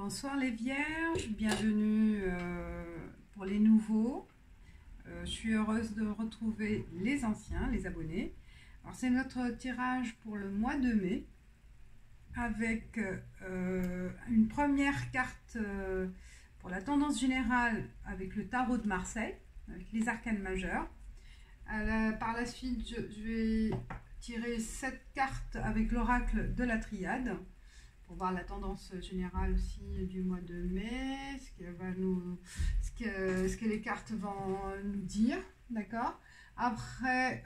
Bonsoir les vierges, bienvenue pour les nouveaux. Je suis heureuse de retrouver les anciens, les abonnés. Alors c'est notre tirage pour le mois de mai avec une première carte pour la tendance générale avec le tarot de Marseille, avec les arcanes majeures. Par la suite, je vais tirer 7 cartes avec l'oracle de la triade pour voir la tendance générale aussi du mois de mai, ce que les cartes vont nous dire, d'accord. Après,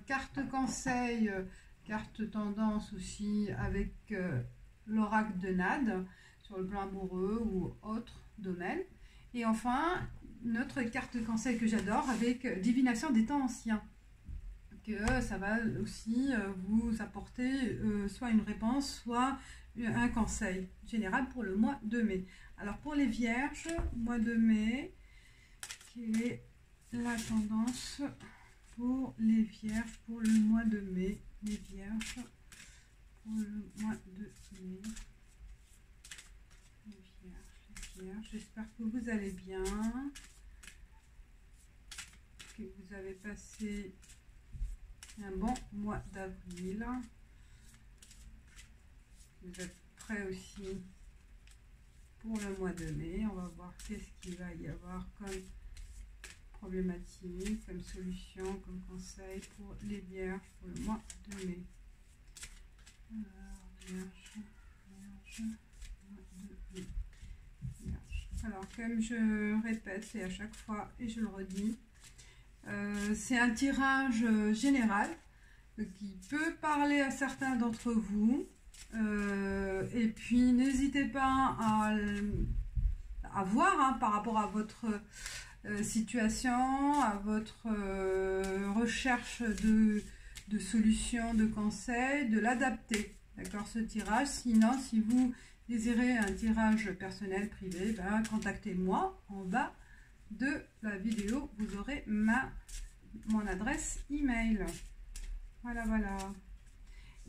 carte conseil, carte tendance aussi avec l'oracle de Nade sur le plan amoureux ou autre domaine. Et enfin, notre carte conseil que j'adore avec divination des temps anciens. Que ça va aussi vous apporter soit une réponse, soit un conseil général pour le mois de mai. Alors pour les vierges, mois de mai, quelle est la tendance pour les vierges pour le mois de mai? Les vierges pour le mois de mai. Les vierges, j'espère que vous allez bien, que vous avez passé un bon mois d'avril. Vous êtes prêts aussi pour le mois de mai. On va voir qu'est-ce qu'il va y avoir comme problématique, comme solution, comme conseil pour les vierges pour le mois de mai. Alors, vierge, mois de mai. Vierge. Alors, comme je répète, et à chaque fois, et je le redis, c'est un tirage général qui peut parler à certains d'entre vous. Et puis n'hésitez pas à voir par rapport à votre situation, à votre recherche de solutions, de conseils, de l'adapter, d'accord, ce tirage. Sinon, si vous désirez un tirage personnel privé, contactez-moi en bas de la vidéo, vous aurez mon adresse email. Voilà.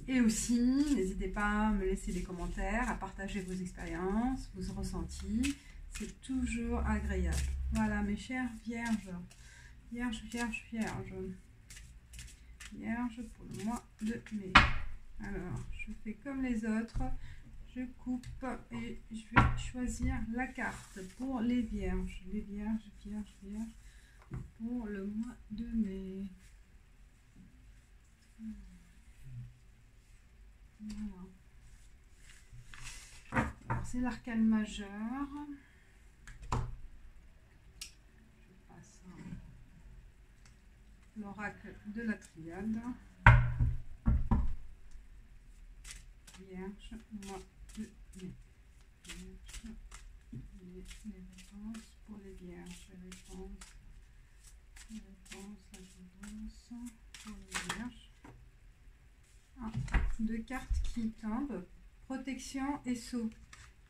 Et aussi, n'hésitez pas à me laisser des commentaires, à partager vos expériences, vos ressentis. C'est toujours agréable. Voilà, mes chères vierges. Vierges pour le mois de mai. Alors, je fais comme les autres. Je coupe et je vais choisir la carte pour les vierges. Les vierges pour le mois de mai. Voilà. Alors, c'est l'arcane majeur. Je passe l'oracle de la triade. Vierge, mois de mai. Les réponses pour les vierges. Les réponses, la tendance pour les vierges. Deux cartes qui tombent, protection et saut.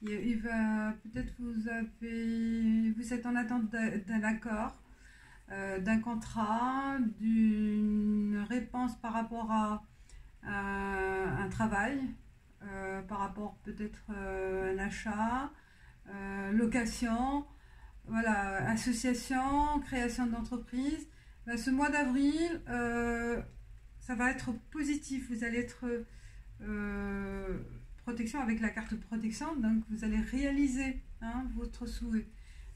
Il va peut-être vous êtes en attente d'un accord, d'un contrat, d'une réponse par rapport à un travail, par rapport peut-être à un achat, location, voilà, association, création d'entreprise. Ce mois d'avril, ça va être positif, vous allez être protection avec la carte protection, donc vous allez réaliser votre souhait.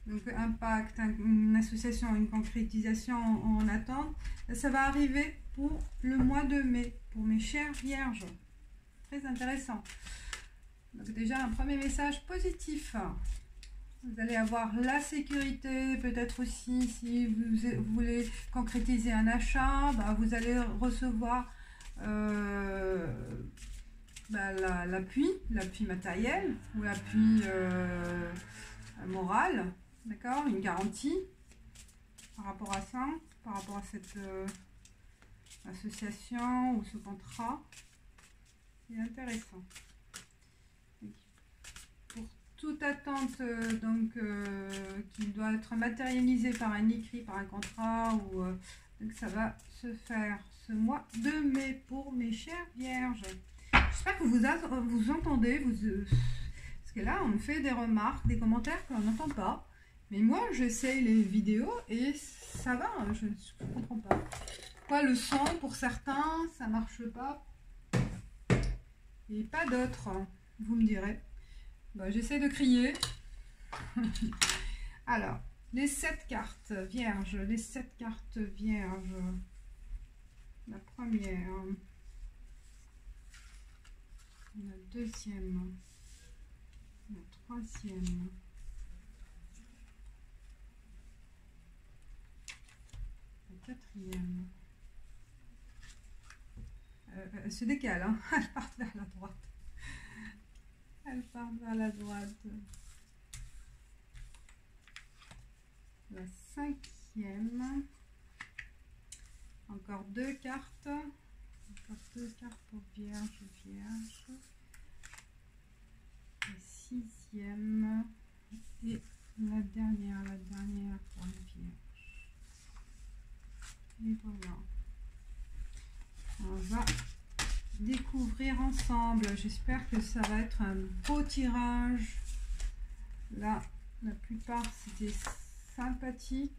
Donc impact, une association, une concrétisation en attente, ça va arriver pour le mois de mai, pour mes chères vierges. Très intéressant. Donc déjà un premier message positif. Vous allez avoir la sécurité, peut-être aussi si vous voulez concrétiser un achat, vous allez recevoir l'appui matériel ou l'appui moral, d'accord, une garantie par rapport à ça, par rapport à cette association ou ce contrat. C'est intéressant. Toute attente qui doit être matérialisée par un écrit, par un contrat, donc ça va se faire ce mois de mai pour mes chères vierges. J'espère que vous entendez, Parce que là, on me fait des remarques, des commentaires qu'on n'entend pas. Mais moi, j'essaye les vidéos et ça va, je ne comprends pas. Pourquoi le son, pour certains, ça ne marche pas et pas d'autres, vous me direz. Bah, j'essaie de crier. Alors, les 7 cartes vierges, les 7 cartes vierges. La première, la deuxième, la troisième, la quatrième. Elle se décale, hein. Elle part vers la droite. Elle part vers la droite. La cinquième. Encore 2 cartes. Encore 2 cartes pour vierge, vierge. La sixième. Et la dernière pour la vierge. Et voilà. On va découvrir ensemble. J'espère que ça va être un beau tirage. Là, la plupart c'était sympathique,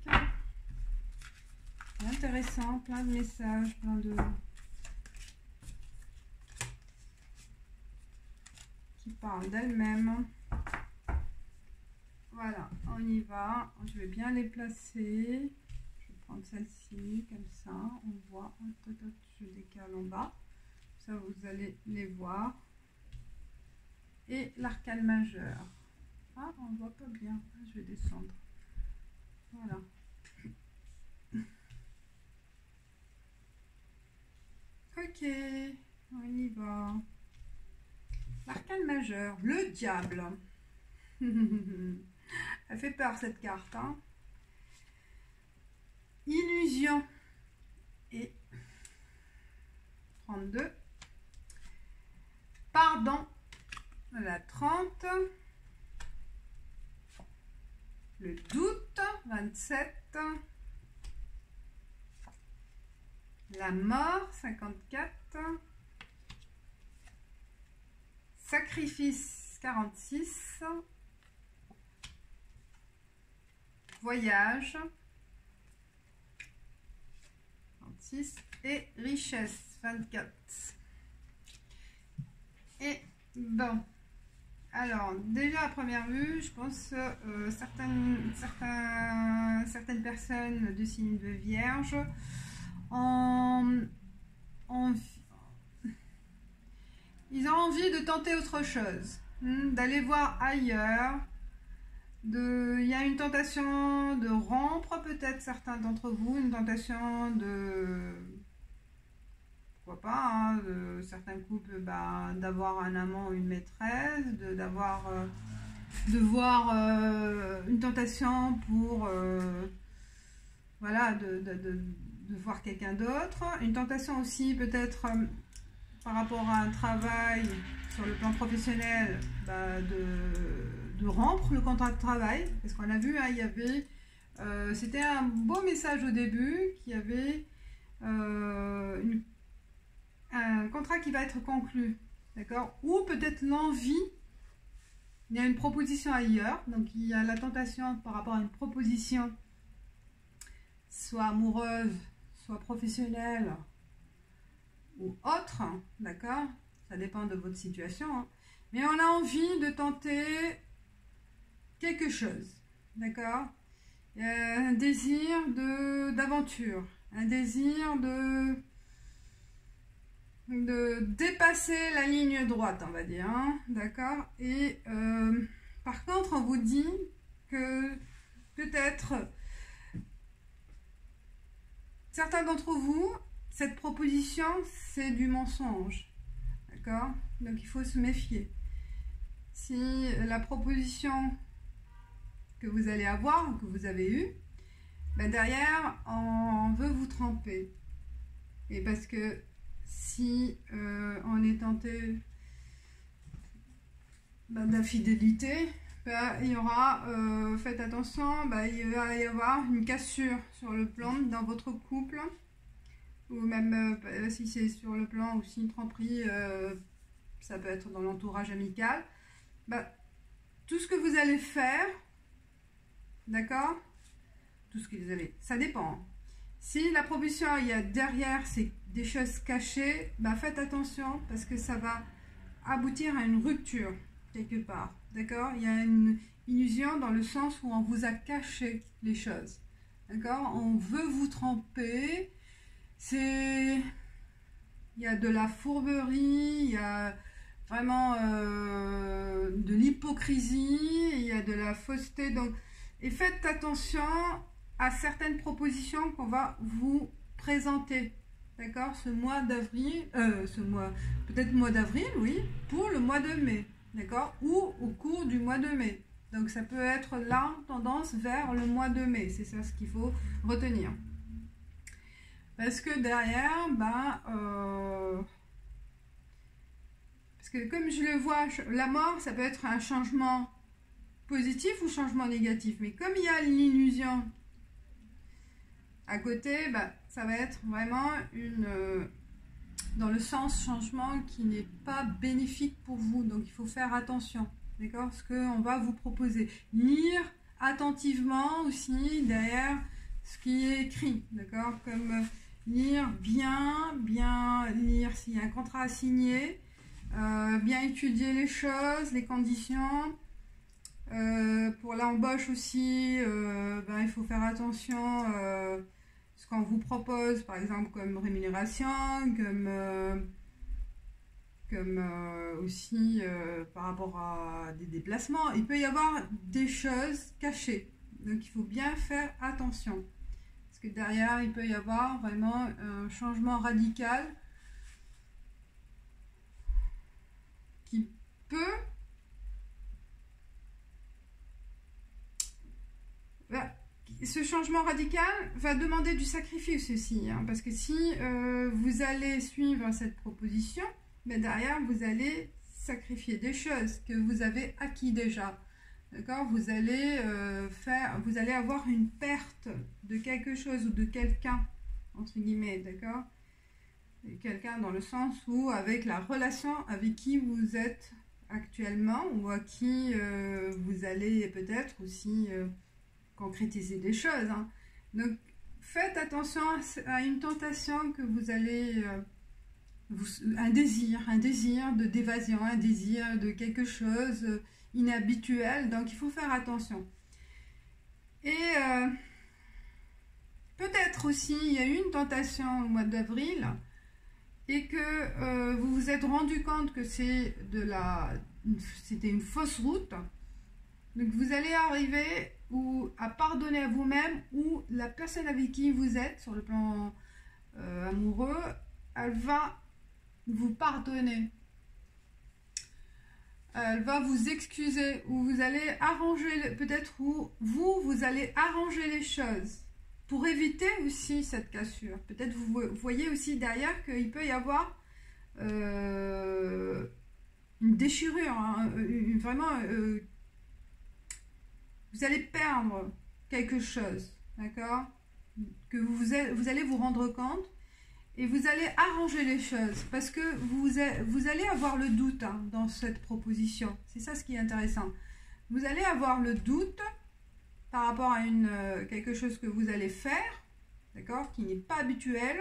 intéressant, plein de messages, plein de qui parlent d'elles-mêmes. Voilà, on y va. Je vais bien les placer. Prendre celle-ci comme ça, on voit, je décale en bas, ça vous allez les voir. Et l'arcane majeur, ah on voit pas bien, je vais descendre, voilà. Ok, on y va. L'arcane majeur, le diable. Elle fait peur cette carte, hein. Illusion et 32. Pardon, la 30. Le doute, 27. La mort, 54. Sacrifice, 46. Voyage, et richesse 24. Et bon, alors déjà à première vue, je pense certaines personnes du signe de Vierge ils ont envie de tenter autre chose, d'aller voir ailleurs. Il y a une tentation de rompre, peut-être certains d'entre vous, une tentation de, pourquoi pas, hein, de certains couples, d'avoir un amant ou une maîtresse, de voir une tentation pour, voilà, de voir quelqu'un d'autre, une tentation aussi peut-être par rapport à un travail sur le plan professionnel, de rompre le contrat de travail, parce qu'on a vu, hein, il y avait, c'était un beau message au début, qu'il y avait un contrat qui va être conclu, d'accord, ou peut-être l'envie, il y a une proposition ailleurs, donc il y a la tentation par rapport à une proposition, soit amoureuse, soit professionnelle, ou autre, d'accord, ça dépend de votre situation, hein. Mais on a envie de tenter quelque chose, d'accord, un désir d'aventure, un désir de dépasser la ligne droite, on va dire, hein, d'accord. Et par contre, on vous dit que peut-être certains d'entre vous, cette proposition, c'est du mensonge, d'accord. Donc il faut se méfier. Si la proposition que vous allez avoir, que vous avez eue, derrière, on veut vous tromper. Et parce que si on est tenté d'infidélité, il y aura, faites attention, il va y avoir une cassure sur le plan dans votre couple, ou même si c'est sur le plan aussi une tromperie, ça peut être dans l'entourage amical. allez faire, d'accord? Tout ce que vous allez, ça dépend. Si la proposition, il y a derrière, c'est des choses cachées, bah faites attention parce que ça va aboutir à une rupture quelque part, d'accord? Il y a une illusion dans le sens où on vous a caché les choses, d'accord? On veut vous tromper, il y a de la fourberie, il y a vraiment de l'hypocrisie, il y a de la fausseté, donc, et faites attention à certaines propositions qu'on va vous présenter, d'accord, ce mois d'avril, peut-être mois d'avril, oui, pour le mois de mai, d'accord, ou au cours du mois de mai. Donc ça peut être la tendance vers le mois de mai, c'est ça ce qu'il faut retenir. Parce que derrière, parce que comme je le vois, la mort, ça peut être un changement positif ou changement négatif, mais comme il y a l'illusion à côté, ça va être vraiment dans le sens changement qui n'est pas bénéfique pour vous. Donc il faut faire attention, d'accord, ce qu'on va vous proposer. Lire attentivement aussi derrière ce qui est écrit, d'accord, comme lire bien lire s'il y a un contrat à signer, bien étudier les choses, les conditions. Pour l'embauche aussi, il faut faire attention ce qu'on vous propose, par exemple comme rémunération, comme aussi par rapport à des déplacements. Il peut y avoir des choses cachées, donc il faut bien faire attention. Parce que derrière, il peut y avoir vraiment un changement radical qui peut... Ce changement radical va demander du sacrifice aussi, hein, parce que si vous allez suivre cette proposition, mais derrière vous allez sacrifier des choses que vous avez acquis déjà, d'accord, vous allez avoir une perte de quelque chose ou de quelqu'un, entre guillemets, d'accord, quelqu'un dans le sens où avec la relation avec qui vous êtes actuellement ou à qui vous allez peut-être aussi concrétiser des choses, hein. Donc faites attention à une tentation que vous allez un désir d'évasion, un désir de quelque chose inhabituel, donc il faut faire attention. Et peut-être aussi il y a eu une tentation au mois d'avril et que vous vous êtes rendu compte que c'était une fausse route. Donc vous allez arriver à pardonner à vous-même, ou la personne avec qui vous êtes sur le plan amoureux, elle va vous pardonner, elle va vous excuser, ou vous allez arranger, peut-être vous allez arranger les choses pour éviter aussi cette cassure. Peut-être vous voyez aussi derrière qu'il peut y avoir une déchirure, hein, vraiment... vous allez perdre quelque chose, d'accord, que vous allez vous rendre compte, et vous allez arranger les choses, parce que vous allez avoir le doute, hein, dans cette proposition. C'est ça ce qui est intéressant. Vous allez avoir le doute par rapport à quelque chose que vous allez faire, d'accord, qui n'est pas habituel,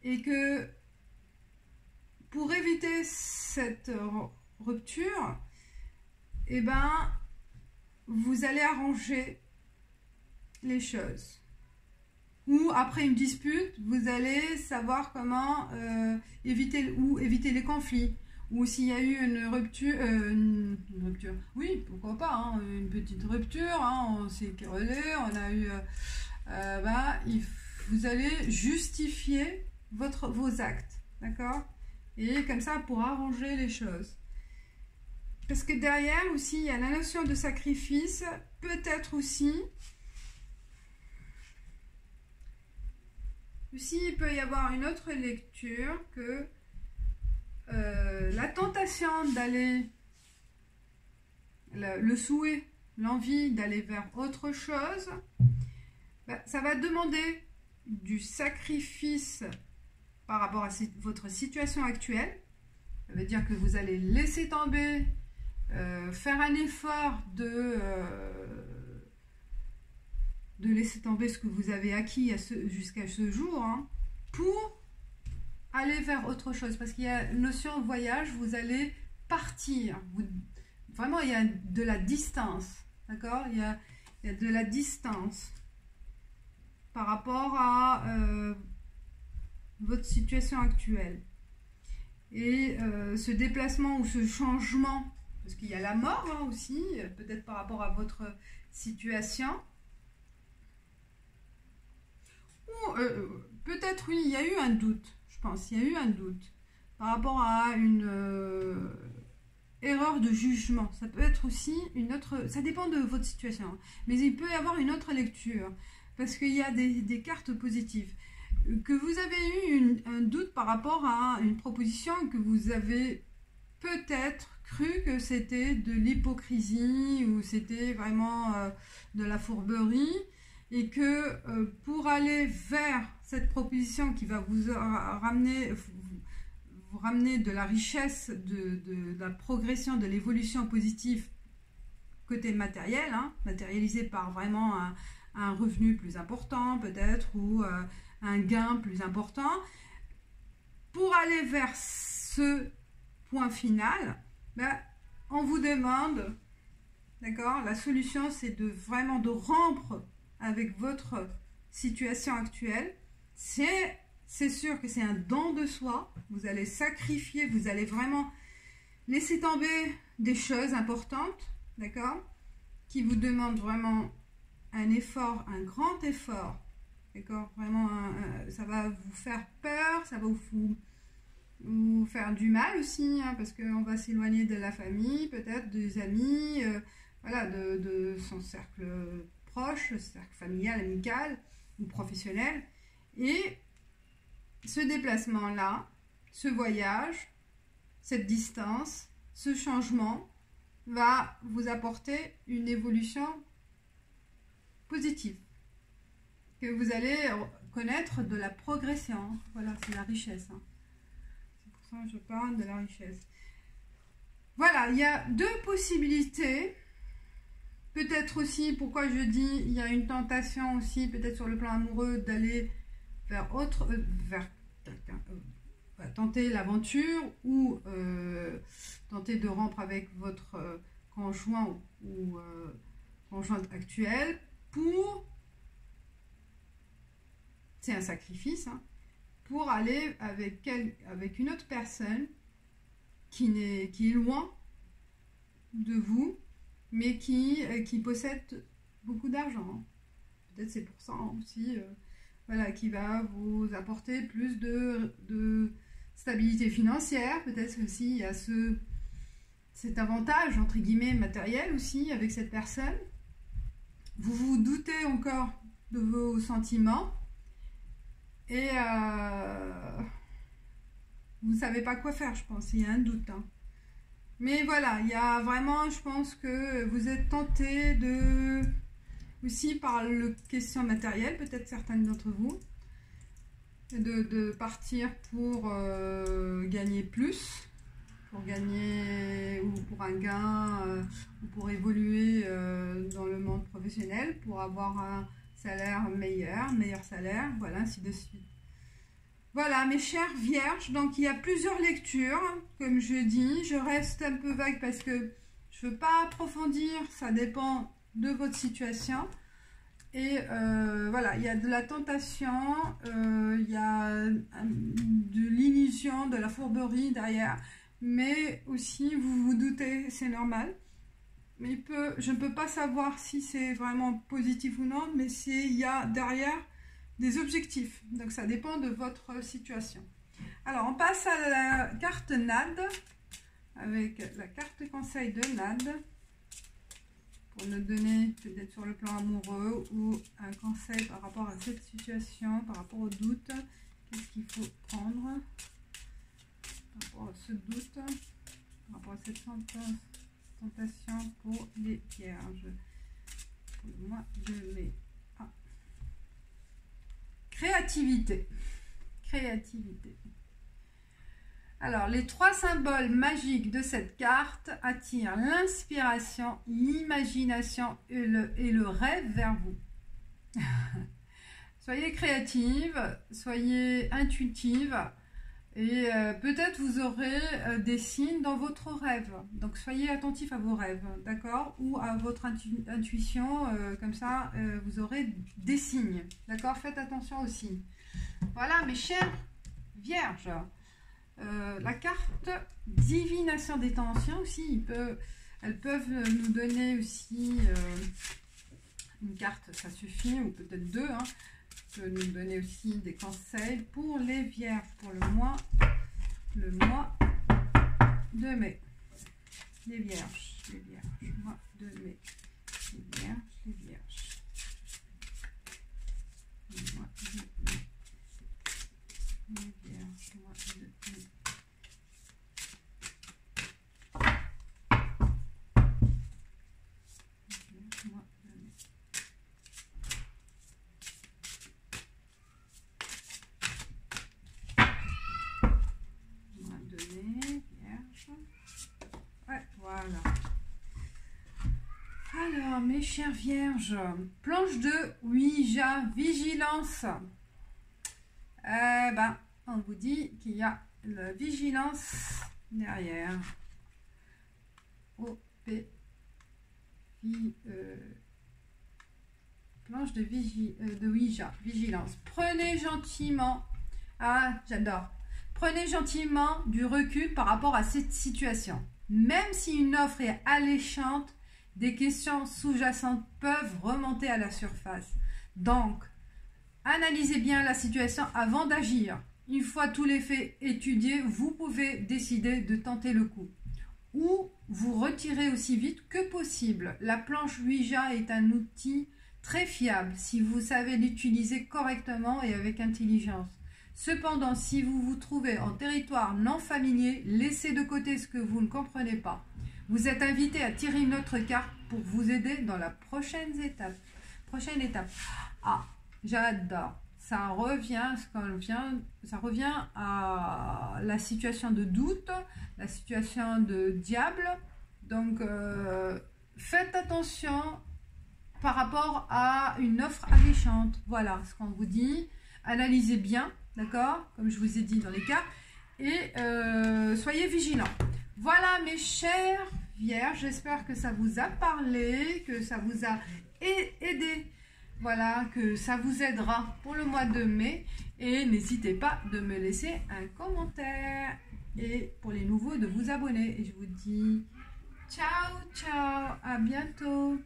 et que pour éviter cette rupture, vous allez arranger les choses. Ou après une dispute, vous allez savoir comment éviter les conflits. Ou s'il y a eu une rupture, oui, pourquoi pas, hein, une petite rupture, hein, on s'est querellé, on a eu... vous allez justifier vos actes, d'accord? Et comme ça, pour arranger les choses. Parce que derrière aussi, il y a la notion de sacrifice, peut-être aussi. Aussi, il peut y avoir une autre lecture que la tentation d'aller, le souhait, l'envie d'aller vers autre chose, ça va demander du sacrifice par rapport à votre situation actuelle. Ça veut dire que vous allez laisser tomber faire un effort de laisser tomber ce que vous avez acquis jusqu'à ce jour, hein, pour aller vers autre chose. Parce qu'il y a une notion de voyage, vous allez partir. Vraiment, il y a de la distance. D'accord, il y a de la distance par rapport à votre situation actuelle. Et ce déplacement ou ce changement, parce qu'il y a la mort, hein, aussi, peut-être par rapport à votre situation. Ou peut-être, oui, il y a eu un doute, je pense, il y a eu un doute par rapport à une erreur de jugement. Ça peut être aussi une autre, ça dépend de votre situation, mais il peut y avoir une autre lecture, parce qu'il y a des cartes positives. Que vous avez eu un doute par rapport à une proposition, que vous avez peut-être cru que c'était de l'hypocrisie ou c'était vraiment de la fourberie, et que pour aller vers cette proposition qui va vous ramener de la richesse, de la progression, de l'évolution positive côté matériel, hein, matérialisé par vraiment un revenu plus important peut-être, ou un gain plus important, pour aller vers ce point final, ben, on vous demande, d'accord, la solution c'est de vraiment de rompre avec votre situation actuelle. C'est sûr que c'est un don de soi, vous allez sacrifier, vous allez vraiment laisser tomber des choses importantes, d'accord, qui vous demandent vraiment un effort, un grand effort, d'accord, vraiment, ça va vous faire peur, ça va vous faire du mal aussi, hein, parce qu'on va s'éloigner de la famille, peut-être des amis, voilà, de son cercle proche, cercle familial, amical ou professionnel. Et ce déplacement-là, ce voyage, cette distance, ce changement va vous apporter une évolution positive, que vous allez connaître de la progression. Voilà, c'est la richesse, hein. C'est pour ça que je parle de la richesse. Voilà, il y a deux possibilités. Peut-être aussi, pourquoi je dis, il y a une tentation aussi, peut-être sur le plan amoureux, d'aller vers tenter l'aventure, ou tenter de rompre avec votre conjoint ou conjointe actuelle, c'est un sacrifice, hein, pour aller avec une autre personne qui est loin de vous, mais qui possède beaucoup d'argent. Peut-être c'est pour ça aussi, voilà, qui va vous apporter plus de stabilité financière. Peut-être aussi il y a cet avantage, entre guillemets, matériel aussi avec cette personne. Vous vous doutez encore de vos sentiments et vous ne savez pas quoi faire, je pense. Il y a un doute, hein. Mais voilà, il y a vraiment, je pense que vous êtes tenté aussi par le question matérielle, peut-être certaines d'entre vous, de partir pour gagner plus, pour gagner, ou pour un gain, ou pour évoluer dans le monde professionnel, pour avoir un salaire meilleur salaire, voilà, ainsi de suite. Voilà, mes chères vierges, donc il y a plusieurs lectures, comme je dis, je reste un peu vague parce que je ne veux pas approfondir, ça dépend de votre situation. Et voilà, il y a de la tentation, il y a de l'illusion, de la fourberie derrière, mais aussi vous vous doutez, c'est normal. Mais je ne peux pas savoir si c'est vraiment positif ou non, mais il y a derrière des objectifs. Donc ça dépend de votre situation. Alors on passe à la carte NAD, avec la carte conseil de NAD, pour nous donner peut-être sur le plan amoureux ou un conseil par rapport à cette situation, par rapport au doute. Qu'est-ce qu'il faut prendre par rapport à ce doute, par rapport à cette tentation pour les vierges. Pour le mois de mai. Créativité. Alors, les 3 symboles magiques de cette carte attirent l'inspiration, l'imagination et le rêve vers vous. Soyez créative, soyez intuitive et peut-être vous aurez des signes dans votre rêve. Donc, soyez attentif à vos rêves, d'accord? Ou à votre intuition, comme ça, vous aurez des signes, d'accord? Faites attention aussi. Voilà, mes chers vierges. La carte divination des temps anciens aussi, elles peuvent nous donner aussi une carte, ça suffit, ou peut-être 2, hein, peut nous donner aussi des conseils pour les vierges, pour le mois de mai. Les vierges, mois de mai. Les vierges, les vierges. Le mois de mai. Les vierges, mois de mai. Voilà. Alors, mes chères vierges, planche de Ouija, vigilance. On vous dit qu'il y a la vigilance derrière. Planche de Ouija, vigilance. Prenez gentiment, j'adore. Prenez gentiment du recul par rapport à cette situation. Même si une offre est alléchante, des questions sous-jacentes peuvent remonter à la surface. Donc, analysez bien la situation avant d'agir. Une fois tous les faits étudiés, vous pouvez décider de tenter le coup. Ou vous retirez aussi vite que possible. La planche Ouija est un outil très fiable si vous savez l'utiliser correctement et avec intelligence. Cependant, si vous vous trouvez en territoire non familier, laissez de côté ce que vous ne comprenez pas. Vous êtes invité à tirer une autre carte pour vous aider dans la prochaine étape. Ah, j'adore. Ça revient à la situation de doute, la situation de diable. Donc, faites attention par rapport à une offre alléchante. Voilà ce qu'on vous dit. Analysez bien, d'accord, comme je vous ai dit dans les cas, et soyez vigilants. Voilà, mes chers vierges, j'espère que ça vous a parlé, que ça vous a aidé, voilà, que ça vous aidera pour le mois de mai. Et n'hésitez pas de me laisser un commentaire et pour les nouveaux de vous abonner. Et je vous dis ciao, ciao, à bientôt.